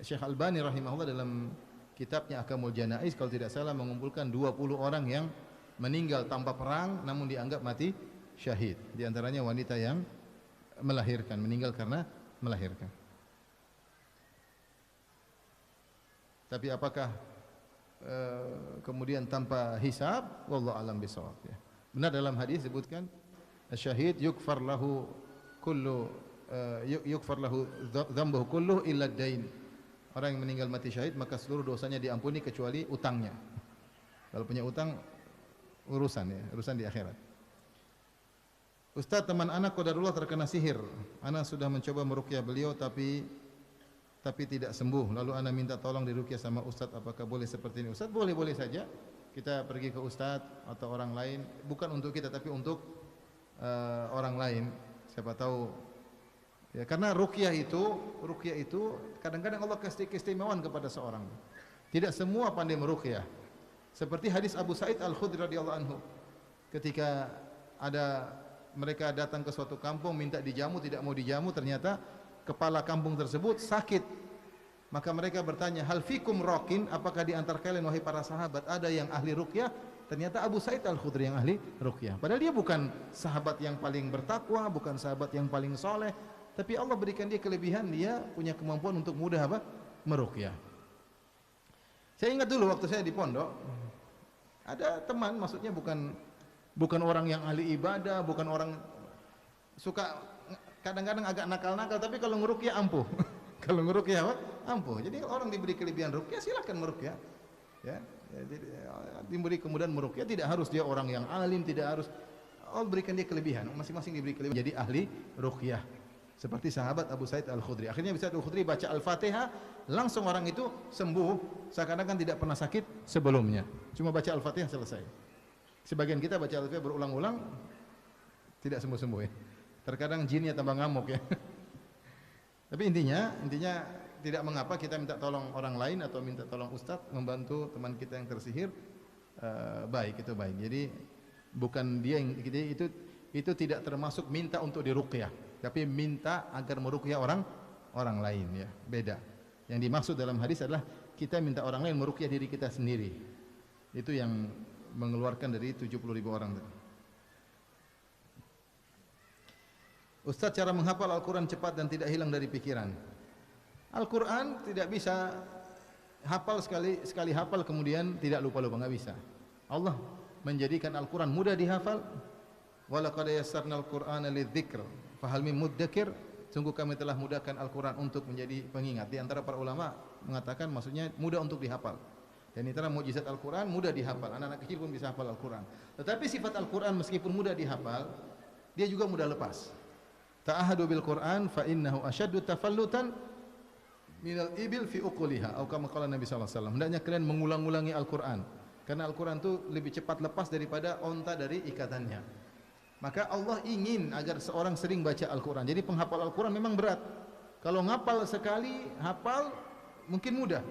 Syekh Albani rahimahullah dalam kitabnya Ahkamul Janaiz kalau tidak salah mengumpulkan 20 orang yang meninggal tanpa perang namun dianggap mati syahid. Di antaranya wanita yang melahirkan, meninggal karena melahirkan. Tapi apakah kemudian tanpa hisab? Wallahu alam bisawab, ya. Benar dalam hadis disebutkan syahid yukfar lahu kullu yukfar lahu dzambuhu kulluh illa ad-dain. Orang yang meninggal mati syahid maka seluruh dosanya diampuni kecuali utangnya. Kalau punya utang urusan, ya, urusan di akhirat. Ustaz, teman anak qadarullah terkena sihir. Anak sudah mencoba meruqyah beliau tapi tidak sembuh. Lalu anak minta tolong diruqyah sama ustaz, apakah boleh seperti ini? Ustaz, boleh saja. Kita pergi ke ustaz atau orang lain, bukan untuk kita tapi untuk orang lain. Siapa tahu, ya, karena ruqyah itu kadang-kadang Allah kasih keistimewaan kepada seorang. Tidak semua pandai meruqyah. Seperti hadis Abu Sa'id Al-Khudri radhiyallahu anhu. Ketika mereka datang ke suatu kampung minta dijamu, tidak mau dijamu, ternyata kepala kampung tersebut sakit. Maka mereka bertanya, hal fikum raqin, apakah di antara kalian wahai para sahabat ada yang ahli ruqyah? Ternyata Abu Sa'id Al-Khudri yang ahli ruqyah. Padahal dia bukan sahabat yang paling bertakwa, bukan sahabat yang paling soleh, tapi Allah berikan dia kelebihan, dia punya kemampuan untuk mudah meruqyah. Saya ingat dulu waktu saya di pondok, ada teman, maksudnya bukan orang yang ahli ibadah, bukan orang suka, kadang-kadang agak nakal-nakal, tapi kalau ngeruqyah ampuh. Kalau ngeruqyah apa? Ampuh. Jadi orang diberi kelebihan ruqyah, silakan meruqyah. Ya, diberi kemudian meruqyah, tidak harus dia orang yang alim, tidak harus. Allah berikan dia kelebihan, masing-masing diberi kelebihan. Jadi ahli ruqyah. Seperti sahabat Abu Sa'id Al-Khudri. Akhirnya bisa Al-Khudri baca Al-Fatihah, langsung orang itu sembuh, seakan-akan tidak pernah sakit sebelumnya. Cuma baca Al-Fatihah selesai. Sebagian kita baca Al-Fatihah berulang-ulang tidak sembuh-sembuh, ya. Terkadang jinnya tambah ngamuk, ya. Tapi intinya tidak mengapa kita minta tolong orang lain atau minta tolong ustaz membantu teman kita yang tersihir, baik, itu baik. Jadi bukan dia yang itu tidak termasuk minta untuk diruqyah, tapi minta agar meruqyah orang lain, ya. Beda. Yang dimaksud dalam hadis adalah kita minta orang lain meruqyah diri kita sendiri. Itu yang mengeluarkan dari 70.000 orang tadi. Ustaz, cara menghafal Al-Quran cepat dan tidak hilang dari pikiran. Al-Quran tidak bisa hafal sekali hafal kemudian tidak lupa-lupa, nggak bisa. Allah menjadikan Al-Quran mudah dihafal. Walaqad yassarnal Qur'ana lidzikr fahal mim muddakir. Sungguh kami telah mudahkan Al-Quran untuk menjadi pengingat. Di antara para ulama mengatakan maksudnya mudah untuk dihafal. Dan itu adalah mukjizat Al-Quran, mudah dihafal. Anak-anak kecil pun bisa hafal Al-Quran. Tetapi sifat Al-Quran meskipun mudah dihafal, dia juga mudah lepas. Ta'ahadu bil Quran fa innahu asyaddu tafallutan minal ibil fi uquliha, atau kama qala Nabi sallallahu alaihi wasallam. Hendaknya kalian mengulang-ulangi Al-Quran, karena Al-Quran itu lebih cepat lepas daripada onta dari ikatannya. Maka Allah ingin agar seorang sering baca Al-Quran. Jadi penghafal Al-Quran memang berat. Kalau ngapal sekali, hafal mungkin mudah,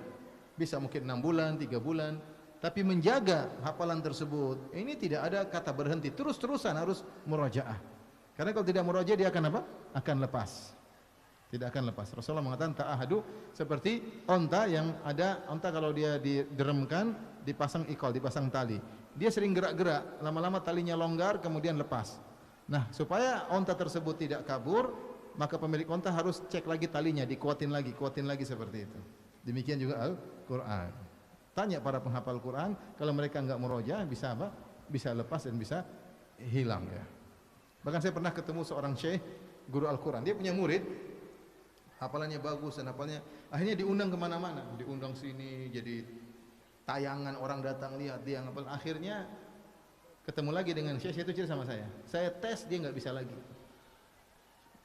bisa mungkin 6 bulan, 3 bulan. Tapi menjaga hafalan tersebut, ini tidak ada kata berhenti, terus-terusan harus murajaah. Karena kalau tidak murajaah dia akan apa? Akan lepas. Tidak akan lepas. Rasulullah mengatakan ta'ahadu seperti onta yang ada, onta kalau dia dideremkan, dipasang ikol, dipasang tali. Dia sering gerak-gerak, lama-lama talinya longgar kemudian lepas. Nah, supaya onta tersebut tidak kabur, maka pemilik onta harus cek lagi talinya, dikuatin lagi seperti itu. Demikian juga Al-Quran. Tanya para penghafal Quran, kalau mereka enggak murojaah bisa apa? Bisa lepas dan bisa hilang, ya. Bahkan saya pernah ketemu seorang syekh guru Al-Quran. Dia punya murid, hafalannya bagus dan hafalnya, akhirnya diundang kemana-mana, diundang sini, jadi tayangan, orang datang lihat dia ngapal. Akhirnya ketemu lagi dengan syekh itu cerita sama saya tes, dia nggak bisa lagi.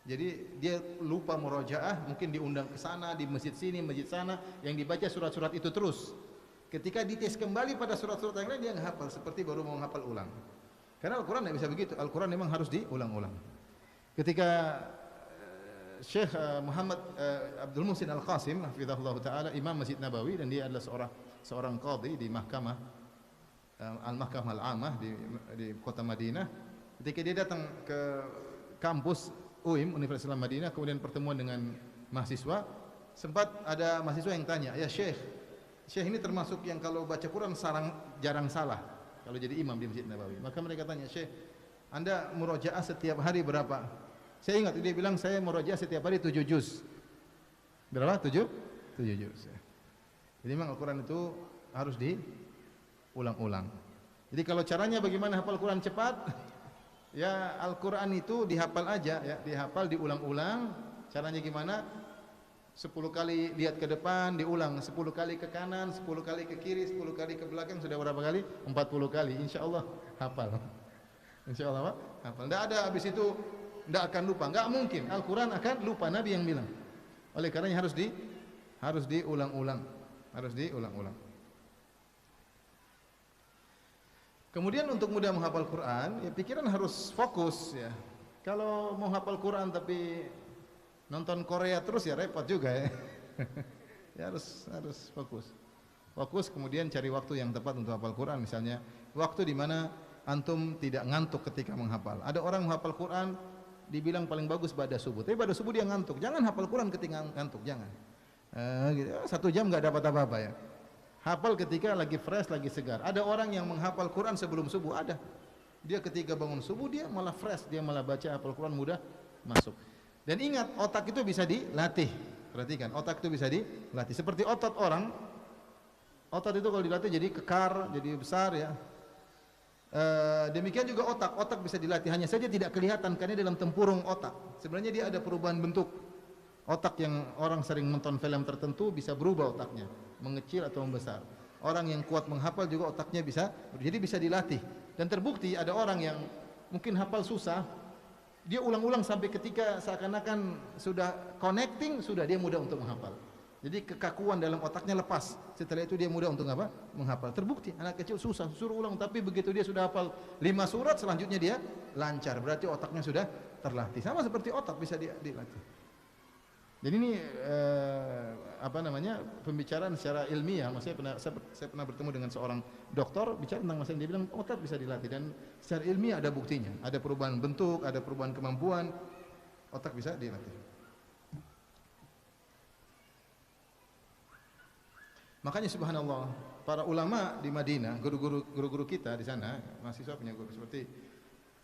Jadi dia lupa murojaah, mungkin diundang ke sana, di masjid sini, masjid sana, yang dibaca surat-surat itu terus. Ketika dites kembali pada surat-surat yang lain dia nggak hafal, seperti baru mau hafal ulang. Karena Al-Quran tidak bisa begitu. Al-Quran memang harus diulang-ulang. Ketika Syekh Muhammad Abdul Muhsin Al-Qasim hafizahullah taala, imam Masjid Nabawi, dan dia adalah seorang qadhi di mahkamah Al-Mahkamah Al-Amah di kota Madinah. Ketika dia datang ke kampus UIM, Universitas Islam Madinah, kemudian pertemuan dengan mahasiswa, sempat ada mahasiswa yang tanya, "Ya Syekh, Syekh ini termasuk yang kalau baca Quran jarang salah kalau jadi imam di Masjid Nabawi." Maka mereka tanya, "Syekh, Anda murojaah setiap hari berapa?" Saya ingat dia bilang, "Saya murojaah setiap hari 7 juz." Berapa? 7 juz. Jadi memang Al-Quran itu harus diulang-ulang. Jadi kalau caranya bagaimana hafal Quran cepat? Ya, Al-Quran itu dihafal aja, ya, dihafal, diulang-ulang. Caranya gimana? 10 kali lihat ke depan, diulang 10 kali ke kanan, 10 kali ke kiri, 10 kali ke belakang. Sudah berapa kali? 40 kali. Insya Allah hafal. Insya Allah Pak, hafal. Tidak ada habis itu tidak akan lupa. Nggak mungkin. Al-Quran akan lupa. Nabi yang bilang. Oleh karenanya harus diulang-ulang. Harus diulang-ulang. Kemudian untuk mudah menghafal Quran, ya pikiran harus fokus ya. Kalau mau hafal Quran tapi nonton Korea terus ya repot juga ya. Ya harus fokus. Fokus, kemudian cari waktu yang tepat untuk hafal Quran. Misalnya waktu di mana antum tidak ngantuk ketika menghafal. Ada orang menghafal Quran dibilang paling bagus pada subuh, tapi pada subuh dia ngantuk. Jangan hafal Quran ketika ngantuk, jangan. Gitu. 1 jam nggak dapat apa-apa ya. Hafal ketika lagi fresh, lagi segar. Ada orang yang menghafal Quran sebelum subuh, ada. Dia ketika bangun subuh dia malah fresh, dia malah baca hafal Quran mudah masuk. Dan ingat, otak itu bisa dilatih. Perhatikan, otak itu bisa dilatih. Seperti otot orang, otot itu kalau dilatih jadi kekar, jadi besar ya. Demikian juga otak bisa dilatih, hanya saja tidak kelihatan karena dalam tempurung otak. Sebenarnya dia ada perubahan bentuk. Otak yang orang sering menonton film tertentu bisa berubah otaknya, mengecil atau membesar. Orang yang kuat menghafal juga otaknya bisa, jadi bisa dilatih. Dan terbukti ada orang yang mungkin hafal susah, dia ulang-ulang sampai ketika seakan-akan sudah connecting, sudah dia mudah untuk menghafal. Jadi kekakuan dalam otaknya lepas. Setelah itu dia mudah untuk apa? Menghafal. Terbukti anak kecil susah, suruh ulang, tapi begitu dia sudah hafal 5 surat, selanjutnya dia lancar. Berarti otaknya sudah terlatih. Sama seperti otak bisa dilatih. Jadi ini pembicaraan secara ilmiah. Saya pernah bertemu dengan seorang dokter bicara tentang masalah, dia bilang otak bisa dilatih dan secara ilmiah ada buktinya. Ada perubahan bentuk, ada perubahan kemampuan, otak bisa dilatih. Makanya subhanallah, para ulama di Madinah, guru-guru kita di sana, mahasiswa punya guru seperti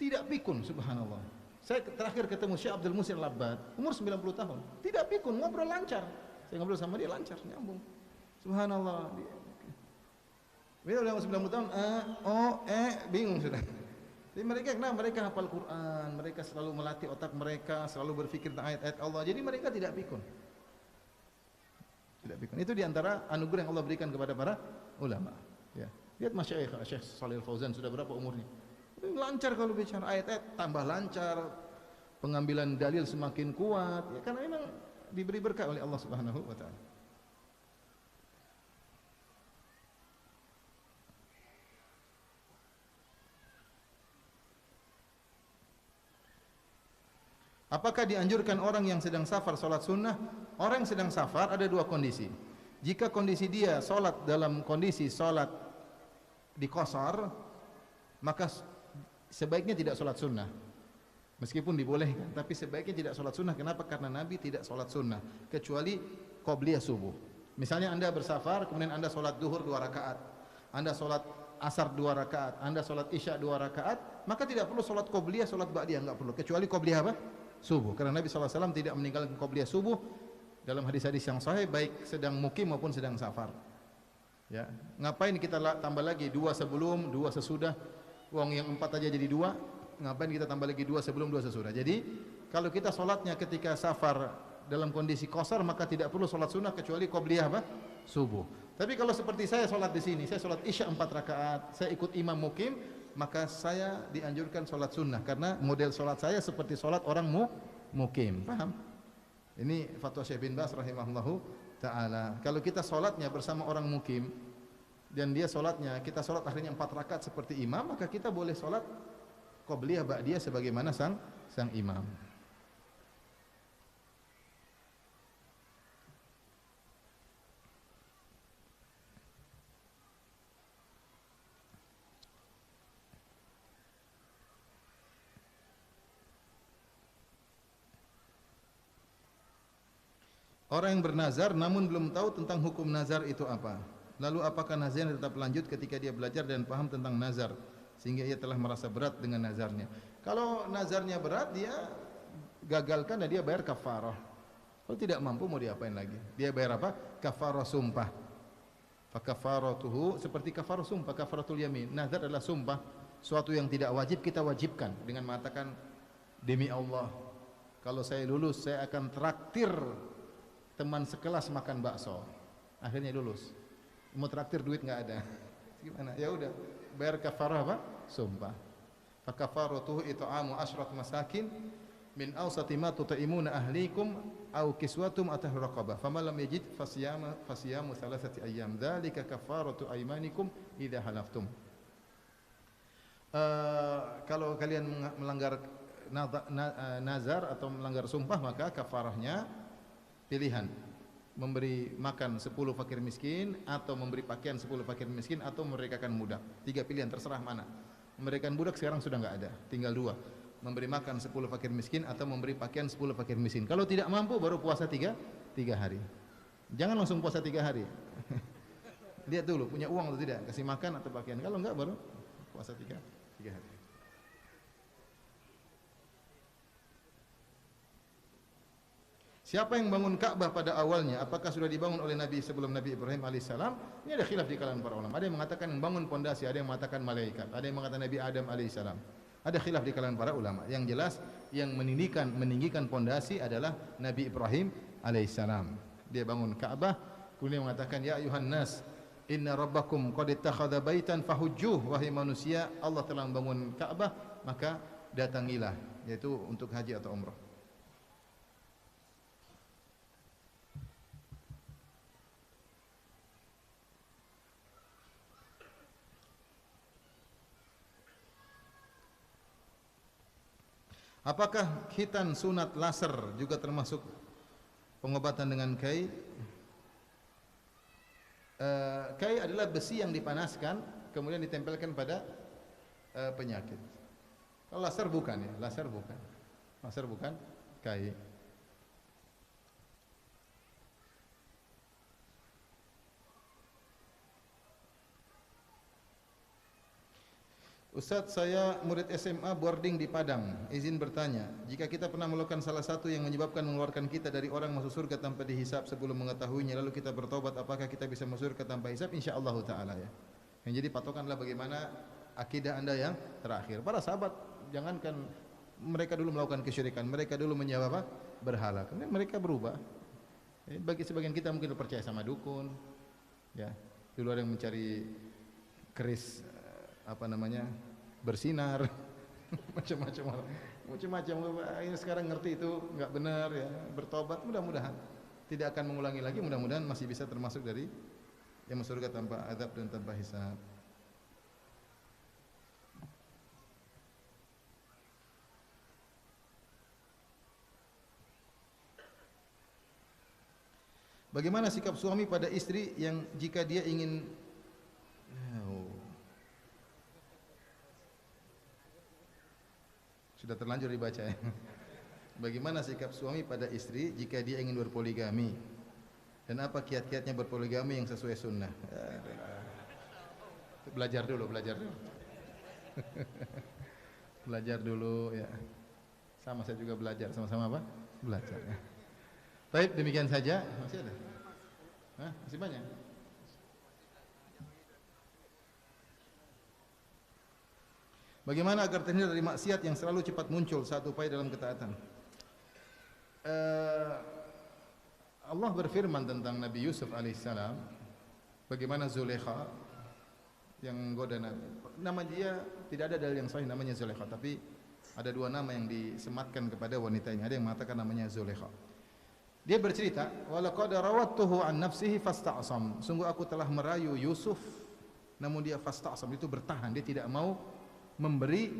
tidak pikun, subhanallah. Saya terakhir ketemu Syekh Abdul Muhsin Al-Abbad, umur 90 tahun. Tidak pikun, ngobrol lancar. Saya ngobrol sama dia lancar, nyambung. Subhanallah. Dia udah 90 tahun, bingung sudah. Jadi mereka hafal Quran, mereka selalu melatih otak mereka, selalu berpikir tentang ayat-ayat Allah. Jadi mereka tidak pikun. Tidak pikun. Itu diantara anugerah yang Allah berikan kepada para ulama. Ya. Lihat Masyayikh Syekh Shalih Al Fauzan sudah berapa umurnya? Lancar kalau bicara ayat-ayat, tambah lancar, pengambilan dalil semakin kuat ya, karena memang diberi berkah oleh Allah Subhanahu wa taala. Apakah dianjurkan orang yang sedang safar salat sunnah? Orang yang sedang safar ada 2 kondisi. Jika kondisi dia salat dalam kondisi salat di qasar, maka sebaiknya tidak sholat sunnah. Meskipun dibolehkan, tapi sebaiknya tidak sholat sunnah. Kenapa? Karena Nabi tidak sholat sunnah kecuali qobliyah subuh. Misalnya Anda bersafar, kemudian Anda sholat duhur 2 rakaat, Anda sholat asar 2 rakaat, Anda sholat isya 2 rakaat, maka tidak perlu sholat qobliyah, sholat ba'diyah, enggak perlu, kecuali qobliyah apa? Subuh. Karena Nabi SAW tidak meninggalkan qobliyah subuh dalam hadis-hadis yang sahih, baik sedang mukim maupun sedang safar. Ya, ngapain kita tambah lagi 2 sebelum, 2 sesudah? Uang yang 4 aja jadi 2, ngapain kita tambah lagi 2 sebelum 2 sesudah? Jadi kalau kita sholatnya ketika safar dalam kondisi qasar, maka tidak perlu sholat sunnah kecuali qobliyah apa? Subuh. Tapi kalau seperti saya sholat di sini, saya sholat isya 4 rakaat, saya ikut imam mukim, maka saya dianjurkan sholat sunnah karena model sholat saya seperti sholat orang mukim. Paham? Ini fatwa Syekh bin Baz rahimahullahu taala. Kalau kita salatnya bersama orang mukim dan dia salatnya, kita salat akhirnya 4 rakaat seperti imam, maka kita boleh salat qabliyah ba'diyah sebagaimana sang imam. Orang yang bernazar namun belum tahu tentang hukum nazar itu apa. Lalu apakah nazarnya tetap lanjut ketika dia belajar dan paham tentang nazar sehingga ia telah merasa berat dengan nazarnya? Kalau nazarnya berat, dia gagalkan dan dia bayar kafarah. Kalau tidak mampu mau diapain lagi? Dia bayar apa? Kafarah sumpah. Fa kafaratuhu seperti kafarah sumpah, kafaratul yamin. Nazar adalah sumpah, suatu yang tidak wajib kita wajibkan dengan mengatakan demi Allah, kalau saya lulus saya akan traktir teman sekelas makan bakso. Akhirnya lulus. Mau traktir duit nggak ada. Gimana? Ya udah, bayar kafarah apa? Sumpah. Fa kafaratuhu it'amu asyrat masakin min awsati ma tut'imuna ahlikum aw kiswatum atah raqabah. Faman lam yajid fasiyamu thalathati ayyam. Dzalika kafaratu aymanikum idza halaftum. Kalau kalian melanggar nazar atau melanggar sumpah, maka kafarahnya pilihan, memberi makan 10 fakir miskin, atau memberi pakaian 10 fakir miskin, atau memerdekakan budak. 3 pilihan, terserah mana. Memerdekakan budak sekarang sudah enggak ada, tinggal 2. Memberi makan 10 fakir miskin atau memberi pakaian 10 fakir miskin. Kalau tidak mampu baru puasa 3 hari. Jangan langsung puasa 3 hari. Lihat dulu punya uang atau tidak, kasih makan atau pakaian. Kalau enggak baru puasa 3 hari. Siapa yang bangun Ka'bah pada awalnya? Apakah sudah dibangun oleh Nabi sebelum Nabi Ibrahim alaihissalam? Ini ada khilaf di kalangan para ulama. Ada yang mengatakan yang bangun pondasi, ada yang mengatakan malaikat, ada yang mengatakan Nabi Adam alaihissalam. Ada khilaf di kalangan para ulama. Yang jelas yang meninggikan pondasi adalah Nabi Ibrahim alaihissalam. Dia bangun Ka'bah, kemudian mengatakan ya ayuhan nas, inna rabbakum qad ittakhadha baitan fahujjuh. Wahai manusia, Allah telah membangun Ka'bah, maka datangilah, yaitu untuk haji atau umrah. Apakah khitan sunat laser juga termasuk pengobatan dengan kai? Kai adalah besi yang dipanaskan kemudian ditempelkan pada penyakit. Kalau laser bukan ya, laser bukan kai. Ustaz, saya murid SMA boarding di Padang. Izin bertanya, jika kita pernah melakukan salah satu yang menyebabkan mengeluarkan kita dari orang masuk surga tanpa dihisab sebelum mengetahuinya, lalu kita bertobat, apakah kita bisa masuk surga tanpa hisab? Insyaallah taala ya. Yang jadi patokanlah bagaimana akidah Anda yang terakhir. Para sahabat, jangankan mereka dulu melakukan kesyirikan, mereka dulu menyembah apa? Berhala. Kemudian mereka berubah. Bagi sebagian kita mungkin percaya sama dukun. Ya, dulu ada yang mencari keris bersinar macam-macam ini sekarang ngerti itu enggak benar ya, bertobat, mudah-mudahan tidak akan mengulangi lagi, mudah-mudahan masih bisa termasuk dari yang masuk surga tanpa azab dan tanpa hisab. Bagaimana sikap suami pada istri yang jika dia ingin sudah terlanjur dibaca ya. Bagaimana sikap suami pada istri jika dia ingin berpoligami? Dan apa kiat-kiatnya berpoligami yang sesuai sunnah? Belajar dulu. Belajar dulu ya. Sama saya juga belajar, sama-sama apa? Belajar ya. Baik, demikian saja. Masih ada? Masih banyak? Bagaimana agar terhindar dari maksiat yang selalu cepat muncul saat upaya dalam ketaatan? Allah berfirman tentang Nabi Yusuf alaihissalam, bagaimana Zulaikha yang menggoda Nabi. Nama dia tidak ada dalil yang sahih namanya Zulaikha, tapi Ada dua nama yang disematkan kepada wanita ini. Ada yang mengatakan namanya Zulaikha. Dia bercerita, "Walaqad rawattuhu an nafsihi fasta'sam." Sungguh aku telah merayu Yusuf, namun dia fasta'sam, itu bertahan, dia tidak mau memberi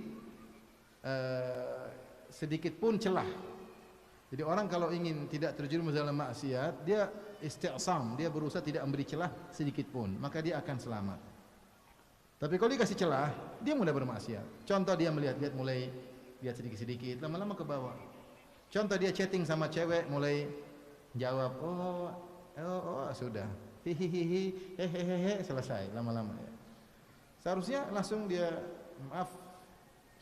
sedikit pun celah. Jadi orang kalau ingin tidak terjerumus dalam maksiat, dia isti'sam, dia berusaha tidak memberi celah sedikit pun, maka dia akan selamat. Tapi kalau dikasih celah, dia mudah bermaksiat. Contoh, dia melihat-lihat, mulai lihat sedikit-sedikit, lama-lama ke bawah. Contoh, dia chatting sama cewek, mulai jawab, sudah, hihihi, hehehe, selesai, lama-lama. Ya. Seharusnya langsung dia, maaf,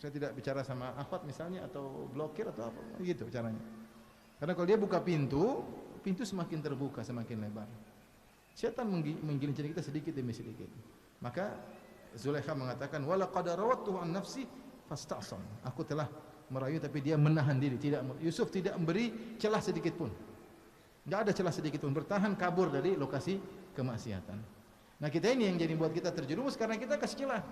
saya tidak bicara sama Ahmad misalnya, atau blokir atau apa, gitu caranya. Karena kalau dia buka pintu, pintu semakin terbuka, semakin lebar. Syaitan menggelincir kita sedikit demi sedikit. Maka Zulaikha mengatakan, "Walaqad rawattuhu an nafsi fasta'sam." Aku telah merayu tapi dia menahan diri, Yusuf tidak memberi celah sedikit pun. Enggak ada celah sedikit pun, bertahan kabur dari lokasi kemaksiatan. Nah, kita ini yang jadi buat kita terjerumus karena kita kasih celah.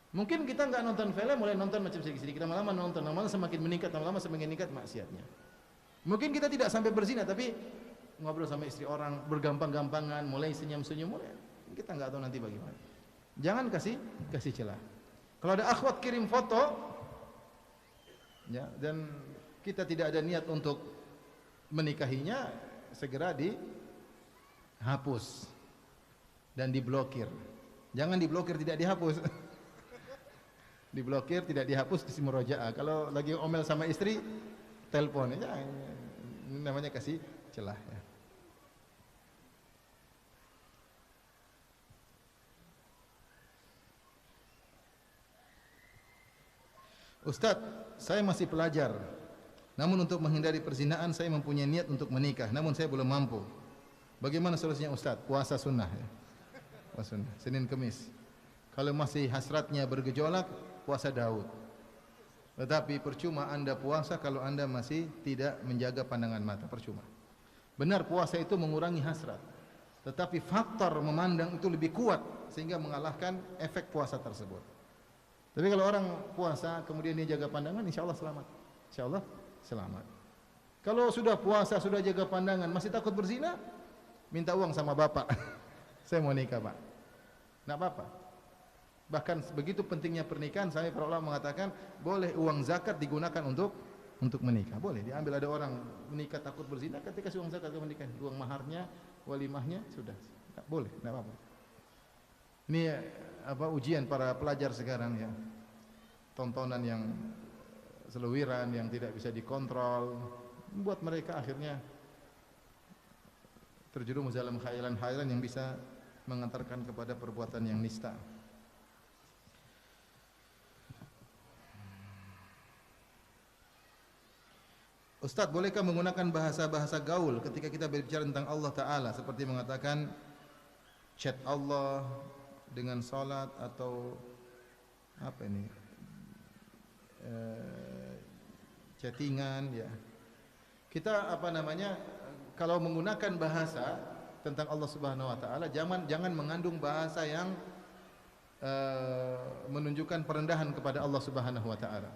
Mungkin kita enggak nonton film, mulai nonton macam sedikit-sedikit, lama-lama nonton, lama-lama semakin meningkat, lama-lama semakin meningkat maksiatnya. Mungkin kita tidak sampai berzina, tapi ngobrol sama istri orang bergampang-gampangan, mulai senyum-senyum, mulai kita enggak tahu nanti bagaimana. Jangan kasih celah. Kalau ada akhwat kirim foto, ya, dan kita tidak ada niat untuk menikahinya, segera dihapus dan diblokir. Jangan diblokir, tidak dihapus. Diblokir, tidak dihapus, di murojaah. Kalau lagi omel sama istri, telepon aja. Ini namanya kasih celah, ya. Ustadz, saya masih pelajar. Namun untuk menghindari perzinaan saya mempunyai niat untuk menikah, namun saya belum mampu. Bagaimana solusinya Ustadz? Puasa sunnah, ya. Puasa sunnah, Senin Kemis. Kalau masih hasratnya bergejolak, puasa Daud. Tetapi percuma Anda puasa kalau Anda masih tidak menjaga pandangan mata, percuma. Benar, puasa itu mengurangi hasrat, tetapi faktor memandang itu lebih kuat sehingga mengalahkan efek puasa tersebut. Tapi kalau orang puasa kemudian dia jaga pandangan, insya Allah selamat. Insya Allah selamat. Kalau sudah puasa, sudah jaga pandangan, masih takut berzina, minta uang sama bapak. Saya mau nikah, Pak. Nggak apa-apa. Bahkan begitu pentingnya pernikahan, saya para ulama mengatakan boleh uang zakat digunakan untuk menikah. Boleh diambil, ada orang menikah takut berzina, ketika kasih uang zakat ke menikah, uang maharnya, walimahnya, sudah. Boleh, nggak apa-apa. Ini ujian para pelajar sekarang, ya. Tontonan yang selewiran, yang tidak bisa dikontrol, membuat mereka akhirnya terjerumus dalam khayalan-khayalan yang bisa mengantarkan kepada perbuatan yang nista. Ustadz, bolehkah menggunakan bahasa-bahasa gaul ketika kita berbicara tentang Allah Ta'ala, seperti mengatakan chat Allah dengan salat, atau apa ini, chattingan, ya. Kita kalau menggunakan bahasa tentang Allah Subhanahu Wa Ta'ala, jangan mengandung bahasa yang menunjukkan perendahan kepada Allah Subhanahu Wa Ta'ala.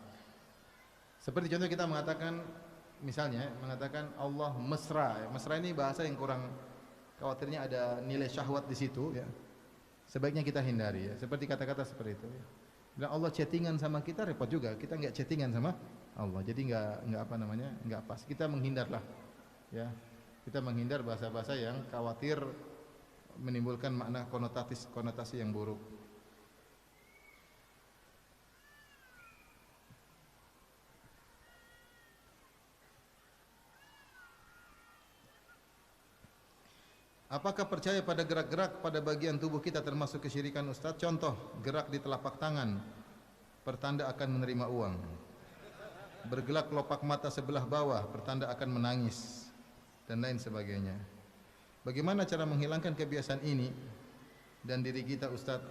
Seperti contoh kita mengatakan, misalnya mengatakan Allah mesra. Mesra ini bahasa yang kurang, khawatirnya ada nilai syahwat di situ, ya. Sebaiknya kita hindari, ya. Seperti kata-kata seperti itu, ya. Bila Allah chattingan sama kita, repot juga. Kita enggak chattingan sama Allah. Jadi enggak pas. Kita menghindarlah, ya. Kita menghindar bahasa-bahasa yang khawatir menimbulkan makna konotasi yang buruk. Apakah percaya pada gerak-gerak pada bagian tubuh kita termasuk kesyirikan, Ustaz? Contoh, gerak di telapak tangan, pertanda akan menerima uang. Bergelak kelopak mata sebelah bawah, pertanda akan menangis, dan lain sebagainya. Bagaimana cara menghilangkan kebiasaan ini dan diri kita, Ustaz?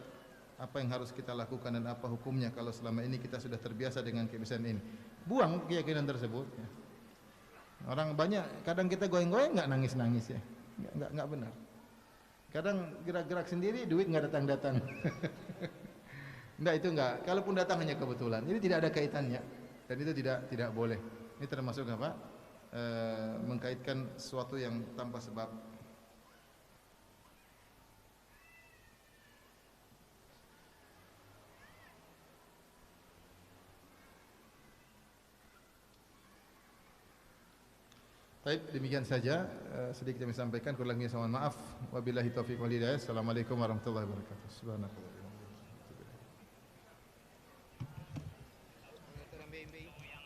Apa yang harus kita lakukan dan apa hukumnya kalau selama ini kita sudah terbiasa dengan kebiasaan ini? Buang keyakinan tersebut, ya. Orang banyak, kadang kita goyang-goyang enggak nangis-nangis, ya. Enggak benar. Kadang gerak-gerak sendiri, duit enggak datang-datang. Enggak, itu enggak. Kalaupun datang hanya kebetulan, ini tidak ada kaitannya dan itu tidak boleh. Ini termasuk apa? Mengkaitkan sesuatu yang tanpa sebab. Baik, demikian saja sedikit yang saya sampaikan, kurang lebihnya saya mohon maaf. Wabillahi taufiq wal hidayah. Assalamualaikum warahmatullahi wabarakatuh. Subhanallah.